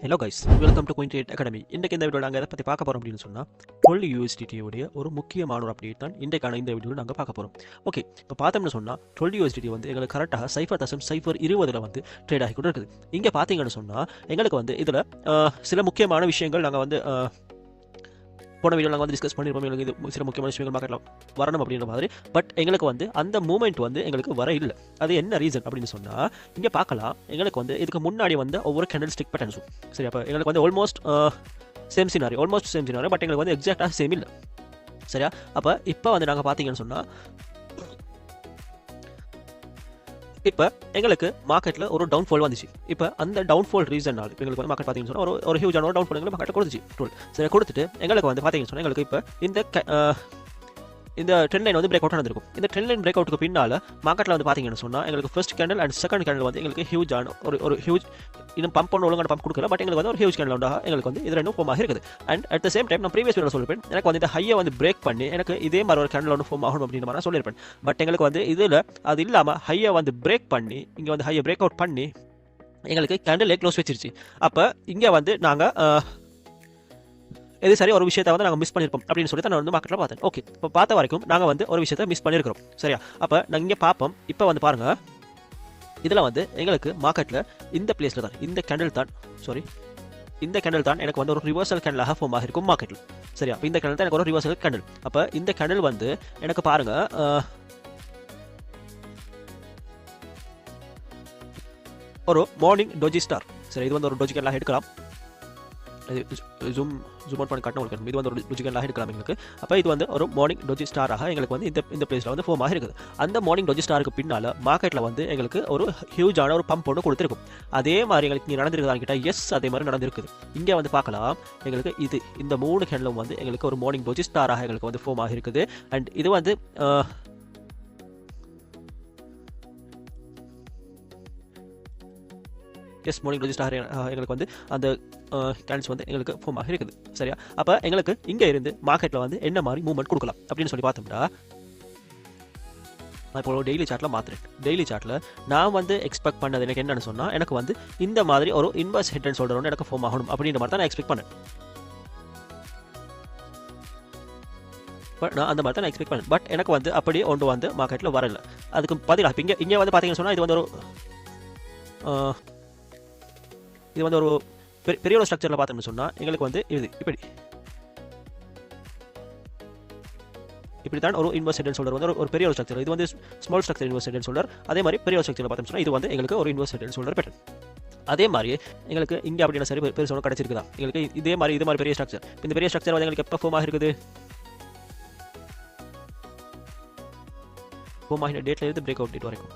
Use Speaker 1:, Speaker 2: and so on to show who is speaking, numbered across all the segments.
Speaker 1: Hello guys, welcome to queen trade academy. இன்றைக்கு இந்த video நாங்கள் எதை பற்றி பார்க்க போகிறோம் அப்படின்னு சொன்னால், 12 USDT ஒரு முக்கியமான ஒரு அப்டேட் தான் இன்றைக்கான இந்த வீடியோவில் நாங்கள் பார்க்க போகிறோம். ஓகே, இப்போ பார்த்தோம்னு சொன்னால் 12 USDT வந்து எங்களுக்கு கரெக்டாக 0.020 வந்து ட்ரேட் ஆகி கூட இருக்குது. இங்கே பார்த்தீங்கன்னு சொன்னால் எங்களுக்கு வந்து இதில் சில முக்கியமான விஷயங்கள் நாங்கள் வந்து போன வீடியோ நாங்கள் வந்து டிஸ்கஸ் பண்ணியிருப்போம். எங்களுக்கு இது சில முக்கியமான விஷயங்கள் மார்க்கெட்டில் வரணும் அப்படின்ற மாதிரி. பட் எங்களுக்கு வந்து அந்த மூமெண்ட் வந்து எங்களுக்கு வர இல்லை. அது என்ன ரீசன் அப்படின்னு சொன்னால், இங்கே பார்க்கலாம், எங்களுக்கு வந்து இதுக்கு முன்னாடி வந்து ஒவ்வொரு கேண்டில் ஸ்டிக் பேட்டர்ன்ஸும் சரி. அப்போ எங்களுக்கு வந்து ஆல்மோஸ்ட் சேம் சினாரி, பட் எங்களுக்கு வந்து எக்ஸாக்டாக சேம் இல்லை. சரியா? அப்போ இப்போ வந்து நாங்கள் பார்த்தீங்கன்னு சொன்னால், இப்போ எங்களுக்கு மார்க்கெட்டில் ஒரு டவுன்ஃபால் வந்துச்சு. இப்போ அந்த டவுன்ஃபால் ரீசனால் இப்போ எங்களுக்கு வந்து மார்க்கெட் பார்த்தீங்கன்னு சொன்னால் ஒரு ஹியூஜான ஒரு டவுன்ஃபால் எங்களுக்கு மார்க்கெட் கொடுத்துச்சு. சரி, கொடுத்துட்டு எங்களுக்கு வந்து பார்த்தீங்கன்னு சொன்னால் எங்களுக்கு இப்போ இந்த ட்ரெண்ட் லைன் வந்து பிரேக் அவுட் நடந்திருக்கும். இந்த ட்ரெண்ட் லைன் பிரேக் அவுட்டுக்கு பின்னால் மார்க்கெட்டில் வந்து பார்த்தீங்கன்னு சொன்னால் எங்களுக்கு first candle and second candle வந்து எங்களுக்கு ஹியூஜான ஒரு ஹியூஜ் இன்னும் பம்ப் பண்ண ஒழுங்கான பம்ப் கொடுக்கல. பட் எங்களுக்கு வந்து ஒரு ஹியூஜ் கேண்டில் உண்டாக எங்களுக்கு வந்து இது ரெண்டும் ஃபார்ம் ஆகிருக்குது. And at the same time நான் ப்ரீவியஸ் வீடியோ சொல்லியிருப்பேன், எனக்கு வந்து இந்த ஹையை வந்து பிரேக் பண்ணி எனக்கு இதே மாதிரி ஒரு கேண்டில் ஒன்று ஃபார்ம் ஆகணும் அப்படின்ற மாதிரி நான் சொல்லியிருப்பேன். பட் எங்களுக்கு வந்து இதில் அது இல்லாமல் ஹையை வந்து பிரேக் பண்ணி இங்கே வந்து ஹையை பிரேக் அவுட் பண்ணி எங்களுக்கு கேண்டில் க்ளோஸ் வச்சிருச்சு. அப்போ இங்கே வந்து நாங்கள் இது சரி ஒரு விஷயத்தை வந்து நாங்கள் மிஸ் பண்ணியிருப்போம் அப்படின்னு சொல்லி தான் நான் வந்து மார்க்கெட்டில் பார்த்தேன். ஓகே, இப்போ பார்த்த வரைக்கும் நாங்கள் வந்து ஒரு விஷயத்தை மிஸ் பண்ணியிருக்கிறோம். சரியா? அப்போ நாங்கள் இங்கே பார்ப்போம். இப்போ வந்து பாருங்கள், இதில் வந்து எங்களுக்கு மார்க்கெட்டில் இந்த பிளேஸில் தான் இந்த கேண்டில் தான் எனக்கு வந்து ஒரு ரிவர்சல் கேண்டிலாக ஃபார்ம் ஆகிருக்கும் மார்க்கெட்டில். சரியா? அப்போ இந்த கேண்டில் தான் எனக்கு ஒரு ரிவர்சல் கேண்டில். அப்போ இந்த கேண்டில் வந்து எனக்கு பாருங்கள், ஒரு மார்னிங் டோஜி ஸ்டார். சரி, இது வந்து ஒரு டோஜி கேண்டிலாக எடுக்கலாம். ஜூம் அவுட் பண்ணி காட்டணும் உங்களுக்கு. இது வந்து ஒரு டோஜி கேண்டிலாக எடுக்கலாம் எங்களுக்கு. அப்போ இது வந்து ஒரு மார்னிங் டோஜி ஸ்டாராக எங்களுக்கு வந்து இந்த பிளேஸில் வந்து ஃபார்ம் ஆகிருக்குது. அந்த மார்னிங் டோஜி ஸ்டாருக்கு பின்னால் மார்க்கெட்டில் வந்து எங்களுக்கு ஒரு ஹியூஜான ஒரு பம்ப் ஒன்று கொடுத்துருக்கும். அதே மாதிரி எங்களுக்கு இங்கே நடந்திருக்குதான்னு கேட்டால் எஸ், அதே மாதிரி நடந்திருக்குது. இங்கே வந்து பார்க்கலாம், எங்களுக்கு இந்த 3 கேண்டிலும் வந்து எங்களுக்கு ஒரு மார்னிங் டோஜி ஸ்டாராக எங்களுக்கு வந்து ஃபார்ம் ஆகிருக்குது. அண்ட் இது வந்து மார்னிங் டோஜி ஸ்டார் எங்களுக்கு வந்து அந்த கேண்டில்ஸ் வந்து எங்களுக்கு ஃபார்ம் ஆகி இருக்குது. சரியா? அப்போ எங்களுக்கு இங்கே இருந்து மார்க்கெட்டில் வந்து என்ன மாதிரி மூவ்மெண்ட் கொடுக்கலாம் அப்படின்னு சொல்லி பார்த்தோம்னா, நான் இப்போ டெய்லி சார்ட்டில் மாற்றுறேன். டெய்லி சார்ட்டில் நான் வந்து எக்ஸ்பெக்ட் பண்ணது எனக்கு என்னென்னு சொன்னால், எனக்கு வந்து இந்த மாதிரி ஒரு இன்வெர்ஸ் ஹெட் அண்ட் ஷோல்டர் ஒன்று எனக்கு ஃபார்ம் ஆகணும் அப்படின்ற மாதிரி தான் நான் எக்ஸ்பெக்ட் பண்ணேன். பட் நான் அந்த மாதிரி தான் நான் எக்ஸ்பெக்ட் பண்ணேன். பட் எனக்கு வந்து அப்படியே ஒன்று வந்து மார்க்கெட்டில் வரல. அதுக்கு பதிலாக இங்கே வந்து பார்த்தீங்கன்னு சொன்னால், இது வந்து ஒரு பெரிய ஒரு ஸ்ட்ரக்சரில் பார்த்தோம்னு சொன்னால் எங்களுக்கு வந்து இப்படி தான் ஒரு இன்வெர்ஸ் ஹெட் அண்ட் ஷோல்டர் வந்து ஒரு பெரிய ஒரு ஸ்ட்ரக்சர். இது வந்து small structure inverse head and shoulder. அதே மாதிரி பெரிய ஒரு ஸ்ட்ரக்சரில் பார்த்தோம்னு சொன்னால் இது வந்து எங்களுக்கு ஒரு inverse head and shoulder pattern. அதே மாதிரி எங்களுக்கு இங்கே அப்படின்னா சரி பெருசு ஒன்று கிடச்சிருக்குதா எங்களுக்கு இது மாதிரி பெரிய ஸ்ட்ரக்சர். இந்த பெரிய ஸ்ட்ரக்சர் வந்து எங்களுக்கு எப்போ ஃபார்ம் ஆகிருக்குது? ஃபார்ம் ஆகின டேட்டில் இருந்து பிரேக் அவுட் டேட் வரைக்கும்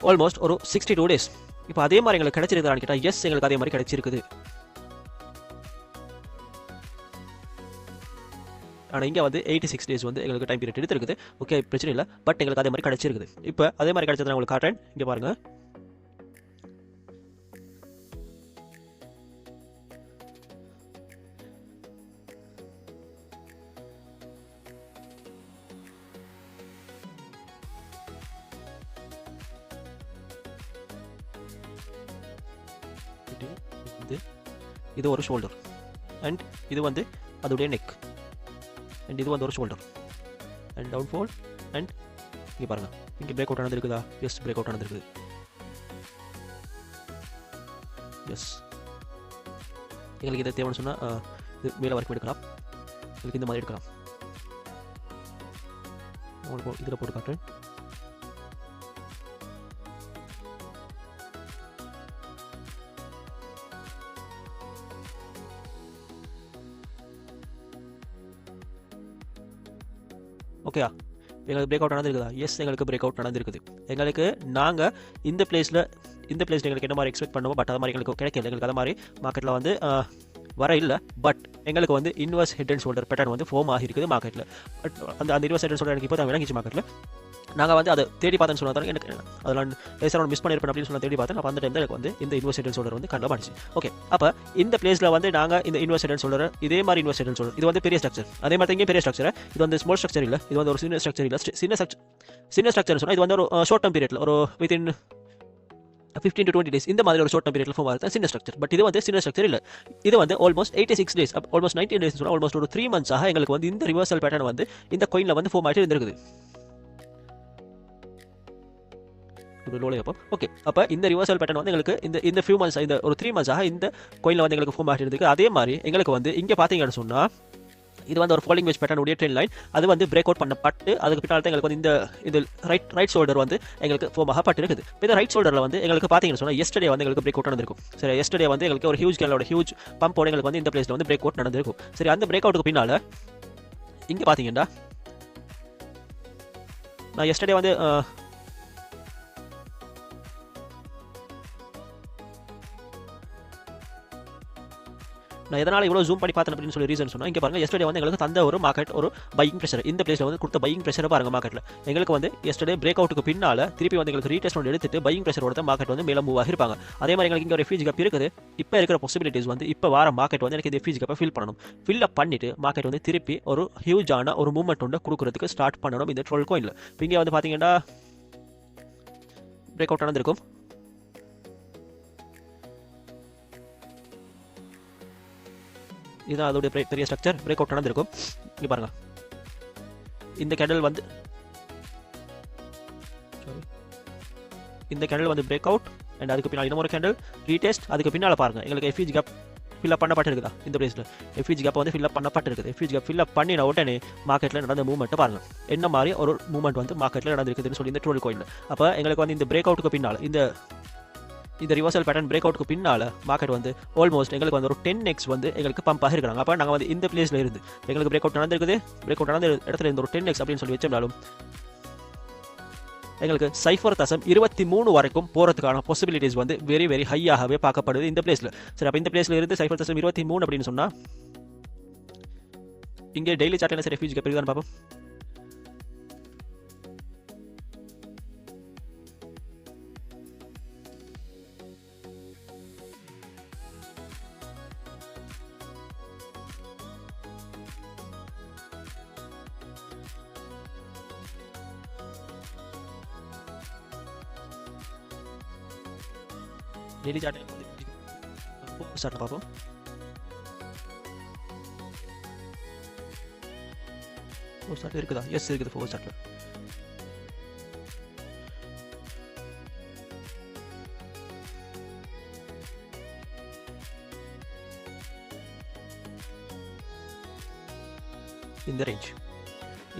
Speaker 1: ஆல்மோஸ்ட் ஒரு 62 days. இப்போ அதே மாதிரி எங்களுக்கு கிடைச்சிருக்குதான்னு கேட்டால் எஸ், எங்களுக்கு அதே மாதிரி கிடைச்சிருக்குது. ஆனால் இங்கே வந்து 86 days வந்து எங்களுக்கு டைம் பீரியட் எடுத்துருக்குது. ஓகே, பிரச்சனை இல்லை. பட் எங்களுக்கு அதே மாதிரி கிடைச்சிருக்குது. இப்போ அதே மாதிரி கிடைச்சது நான் உங்களுக்கு காட்டுறேன். இங்கே பாருங்கள், இது ஒரு ஷோல்டர் அண்ட் இது வந்து அதோடைய நெக் அண்ட் இது வந்து ஒரு ஷோல்டர் அண்ட் டவுன்ஃபால். அண்ட் இங்கே பாருங்கள், இங்கே பிரேக் அவுட் நடந்திருக்குதா? எஸ், பிரேக் அவுட் நடந்திருக்குது. எஸ், எங்களுக்கு இதை தேவைன்னு சொன்னால் இது மேலே வரைக்கும் எடுக்கலாம். எங்களுக்கு இந்த மாதிரி எடுக்கலாம். உங்களுக்கு இதில் போட்டு காட்டுறேன். ஓகேயா? எங்களுக்கு பிரேக் அவுட் நடந்திருக்குதா? எஸ், எங்களுக்கு பிரேக் அவுட் நடந்திருக்குது. எங்களுக்கு நாங்கள் இந்த பிளேஸில் எங்களுக்கு என்ன மாதிரி எக்ஸ்பெக்ட் பண்ணுவோம், பட் அது மாதிரி எங்களுக்கு கிடைக்கல. எங்களுக்கு அது மாதிரி மார்க்கெட்டில் வந்து வர இல்லை. பட் எங்களுக்கு வந்து inverse head and shoulder pattern வந்து ஃபார்ம் ஆகிருக்குது மார்க்கெட்டில். பட் அந்த இன்வெர்ஸ் ஹெட் அண்ட் ஷோல்டர் எனக்கு இப்போ தான் விளங்கிச்சு மார்க்கெட்டில். நாங்கள் வந்து அதை தேடி பார்த்தேன்னு சொன்னால் எனக்கு அதெல்லாம் லேசாக மிஸ் பண்ணியிருப்பேன் அப்படின்னு சொல்லி தேடி பார்த்தேன். அப்போ அந்த டைம் தான் எனக்கு வந்து இந்த இன்வெர்ஸ் ஹெட் அண்ட் ஷோல்டர் வந்து கண்டிப்பாக மாட்டிச்சு. ஓகே, அப்போ இந்த பிளேஸில் வந்து நாங்கள் இந்த இன்வெர்ஸ் ஹெட் அண்ட் ஷோல்டர் இதே மாதிரி இன்வெர்ஸ் ஹெட் அண்ட் ஷோல்டர் இது வந்து பெரிய ஸ்ட்ரக்சர். அதே மாதிரி இங்கே பெரிய ஸ்ட்ரக்சர். இது வந்து ஸ்மால் ஸ்ட்ரக்சர் இல்லை, இது வந்து ஒரு சின்ன ஸ்ட்ரக்சர் இல்லை. சின்ன ஸ்ட்ரக்சர் சொன்னால் இது வந்து ஒரு ஷார்ட் டர்ம் பீரியட்ல ஒரு வித்தின் 15 to 20 days இந்த மாதிரி ஒரு ஷார்ட் டர்ம் பீரியட்ல ஃபார்ம் ஆகுது சின்ன ஸ்ட்ரக்சர். பட் இது வந்து சின்ன ஸ்ட்ரக்சர் இல்லை, இது வந்து ஆல்மோஸ்ட் 86 days, ஆல்மோஸ்ட் 90 days சொன்னால் ஆல்மோஸ்ட் ஒரு 3 months எங்களுக்கு வந்து இந்த ரிவர்சல் பேட்டர்ன் வந்து இந்த கோயினில் வந்து ஃபார்ம் ஆகிட்டு இருந்திருக்குது. ஓகே, அப்போ இந்த ரிவர்சல் பேட்டர்ன் வந்து எங்களுக்கு இந்த ஃபியூ மந்த்ஸ் இந்த ஒரு 3 months இந்த கோயினில் வந்து எங்களுக்கு ஃபார்ம் ஆகிட்டு இருக்கு. அதே மாதிரி எங்களுக்கு வந்து இங்கே பார்த்தீங்கன்னு சொன்னால் இது வந்து ஒரு ஃபாலிங் வெஜ் பேட்டர்ன் உடைய ட்ரெண்ட் லைன், அது வந்து பிரேக் அவுட் பண்ணப்பட்டு அதுக்கு பின்னால் தான் எங்களுக்கு வந்து இந்த ரைட் ஷோல்டர் வந்து எங்களுக்கு ஃபார்ம் ஆகப்பட்டு இருக்குது. இந்த ரைட் ஷோல்டரில் வந்து எங்களுக்கு பார்த்தீங்கன்னு சொன்னால் எஸ்டர்டே வந்து எங்களுக்கு பிரேக் அவுட் நடந்திருக்கும். சரி, எஸ்டர்டே வந்து எங்களுக்கு ஒரு ஹியூஜ் கேனலோட ஹியூஜ் பம்போட எங்களுக்கு வந்து இந்த பிளேஸில் வந்து பிரேக் அவுட் நடந்திருக்கும். சரி, அந்த பிரேக் அவுட்டுக்கு பின்னால் இங்கே பார்த்தீங்கன்னா நான் எஸ்டர்டே வந்து நான் எதனால் இவ்வளோ ஜூம் பண்ணி பார்த்தேன் அப்படின்னு சொல்லி ரீசன் சொன்னால் இங்கே பாருங்கள், எஸ்டர்டே வந்து எங்களுக்கு தந்த ஒரு மார்க்கெட் ஒரு பையிங் ப்ரெஷர் இந்த பிளேஸில் வந்து கொடுத்த பையிங் ப்ரெஷரை பாருங்கள். மார்க்கெட்டில் எங்களுக்கு வந்து எஸ்டர்டே பிரேக் அவுட்டுக்கு பின்னால் திருப்பி வந்து எங்களுக்கு ரீடெஸ்ட் ஒன்று எடுத்துட்டு பையிங் ப்ரெஷரோட மார்க்கெட் வந்து மேலே மூவ் ஆகிருப்பாங்க. அதே மாதிரி எங்களுக்கு இங்கே ஒரு ரெஃப்யூஜ் கேப் இருக்குது. இப்போ இருக்கிற பாசிபிலிட்டிஸ் வந்து இப்போ வர மார்க்கெட் வந்து எனக்கு இந்த ரெஃப்யூஜ் கேப்பை ஃபில் பண்ணணும். ஃபில் அப் பண்ணிட்டு மார்க்கெட் வந்து திருப்பி ஒரு ஹியூஜான ஒரு மூவ்மெண்ட் ஒன்று கொடுக்குறதுக்கு ஸ்டார்ட் பண்ணணும் இந்த 12 கோயினில். இப்போ இங்கே வந்து பார்த்தீங்கன்னா பிரேக் அவுட் நடந்திருக்கும். இதுதான் அதோடைய பெரிய ஸ்ட்ரக்சர், பிரேக் அவுட் நடந்திருக்கும். இங்கே பாருங்க, இந்த கேண்டல் வந்து பிரேக் அவுட் அண்ட் அதுக்கு பின்னால் இன்னொரு கேண்டல் ரீடெஸ்ட். அதுக்கு பின்னால் பாருங்க எங்களுக்கு எஃப்யூஜ் கேப் ஃபில் அப் பண்ணப்பட்டிருக்குதா இந்த பிளேஸில். எஃப்யூஜ் கேப் வந்து ஃபில் அப் பண்ணப்பட்டிருக்குது. எஃப்யூஜ் கேப் ஃபில் அப் பண்ணின உடனே மார்க்கெட்டில் நடந்த மூவ்மெண்ட்டை பாருங்க, என்ன மாதிரி ஒரு மூவ்மெண்ட் வந்து மார்க்கெட்டில் நடந்திருக்குதுன்னு சொல்லி இந்த 12 கோயினில். அப்போ எங்களுக்கு வந்து இந்த பிரேக் அவுட்டுக்கு பின்னால் இந்த ரிவர்சல் பேட்டர்ன் பிரேக் அவுட்டுக்கு பின்னால் மார்க்கெட் வந்து ஆல்மோஸ்ட் எங்களுக்கு வந்து ஒரு 10x வந்து எங்களுக்கு பம்ப் ஆகிருக்காங்க. அப்போ நாங்கள் வந்து இந்த பிளேஸில் இருந்து எங்களுக்கு பிரேக் அவுட் நடந்திருக்குது. பிரேக் அவுட் நடந்த இடத்துல இருந்து ஒரு 10x அப்படின்னு சொல்லி வச்சோம்னாலும் எங்களுக்கு 0.23 வரைக்கும் போகிறதுக்கான பாசிபிலிட்டிஸ் வந்து வெரி வெரி ஹையாகவே பார்க்கப்படுது இந்த பிளேஸில். சரி, அப்போ இந்த பிளேஸில் இருந்து 0.23 அப்படின்னு சொன்னால் இங்கே டெய்லி சார்ட் என்ன சரி ரெஃப்யூஜ் கேப் இருக்குதான்னு பார்ப்போம். டெய்லி சார்ட் சார்ட் பார்ப்போம். சார்ட் இருக்குதா? எஸ் இருக்குது. 4 சார்ட்ல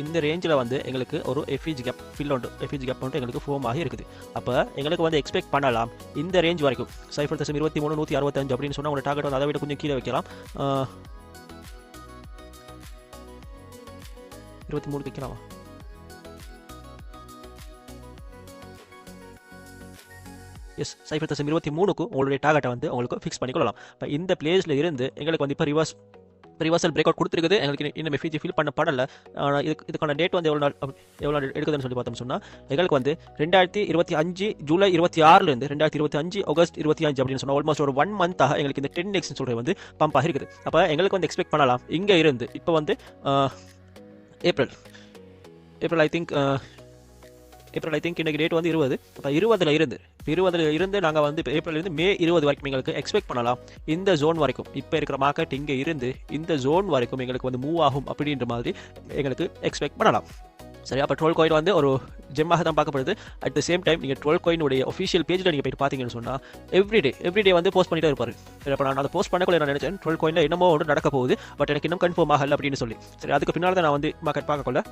Speaker 1: இந்த ரேஞ்சில் வந்து எங்களுக்கு ஒரு எஃப்யூஜ் கேப் வந்து எங்களுக்கு ஃபார்ம் ஆகி இருக்குது. அப்போ எங்களுக்கு வந்து எக்ஸ்பெக்ட் பண்ணலாம் இந்த ரேஞ்ச் வரைக்கும் 0.23 165 அப்படின்னு சொன்னால் உங்களோட டார்கெட் வந்து அதை விட கொஞ்சம் கீழே வைக்கலாம். 23 வைக்கலாமா? எஸ், 0.23க்கு உங்களுடைய டார்கெட்டை வந்து உங்களுக்கு ஃபிக்ஸ் பண்ணிக்கொள்ளலாம். இப்போ இந்த பிளேஸில் இருந்து எங்களுக்கு வந்து இப்போ ரிவர்சல் பிரேக் அவுட் கொடுத்துருக்குது. எங்களுக்கு இன்னும் எஃப்யூஜி ஃபில் பண்ணப்படலை. இதுக்கான டேட் வந்து எவ்வளோ நாள் எடுக்குதுன்னு சொல்லி பார்த்தோம் சொன்னால் எங்களுக்கு வந்து 2025 ஜூலை 26லேருந்து 2025 ஆகஸ்ட் 25 அப்படின்னு சொன்னால் ஆல்மோஸ்ட் ஒரு 1 மந்த்தாக எங்களுக்கு இந்த 10x சொல்கிறது வந்து பம்ப் ஆகிருக்குது. அப்போ எங்களுக்கு வந்து எக்ஸ்பெக்ட் பண்ணலாம் இங்கே இருந்து இப்போ வந்து ஏப்ரல் ஐ திங்க் இன்றைக்கி டேட் வந்து 20. அப்போ 20ல் இருந்து நாங்கள் வந்து இப்போ ஏப்ரல்லேருந்து மே 20 வரைக்கும் எங்களுக்கு எக்ஸ்பெக்ட் பண்ணலாம் இந்த ஜோன் வரைக்கும். இப்போ இருக்கிற மார்க்கெட் இங்கே இருந்து இந்த ஜோன் வரைக்கும் எங்களுக்கு வந்து மூவ் ஆகும் அப்படின்ற மாதிரி எங்களுக்கு எக்ஸ்பெக்ட் பண்ணலாம். சரி, அப்போ 12 கோயின் வந்து ஒரு ஜெம்மாக தான் பார்க்கப்படுது. அட் த சேம் டைம் நீங்கள் 12 கோயினுடைய ஒஃபிஷியல் பேஜில் நீங்கள் போய்ட்டு பார்த்தீங்கன்னு சொன்னால் எவ்ரிடே வந்து போஸ்ட் பண்ணிட்டே இருப்பார். சரி, அப்போ நான் அதை போஸ்ட் பண்ணக்குள்ள நான் நினைச்சேன் 12 கோயினில் என்னமோ ஒன்று நடக்க போகுது, பட் எனக்கு இன்னும் கன்ஃபார்ம் ஆகலை அப்படின்னு சொல்லி. சரி, அதுக்கு பின்னால் தான் நான் வந்து மார்க்கெட் பார்க்கக்குள்ள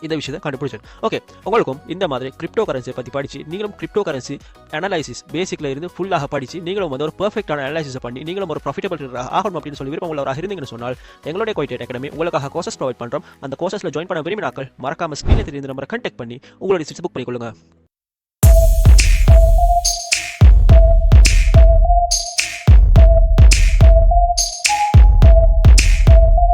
Speaker 1: இந்த விஷயத்தை கண்டுபிடிச்சேன். ஓகே, உங்களுக்கும் இந்த மாதிரி கிரிப்டோ கரன்சியை பற்றி படித்து நீங்களும் கிரிப்டோ கரன்சி அனலைசிஸ் பேசிக்கில் இருந்து ஃபுல்லாக படித்து நீங்களும் வந்து ஒரு பர்ஃபெக்டான அனலைசிஸை பண்ணி நீங்களும் ஒரு ப்ராஃபிட்டபிள் ஆகணும் அப்படின்னு சொல்லி விருப்பம் உள்ளவராக இருந்தீங்கன்னு சொன்னால் எங்களுடைய கோயிட்டேட் அகாடமி உங்களுக்காக கோர்சஸ் ப்ரொவைட் பண்ணுறோம். அந்த கோர்சஸில் ஜாயின் பண்ண விரும்பினாக்கள் மறக்காம ஸ்க்ரீனில் தெரிந்த நம்பரை கான்டாக்ட் பண்ணி உங்களுடைய சீட்ஸ் புக் பண்ணிக்கொள்ளுங்க.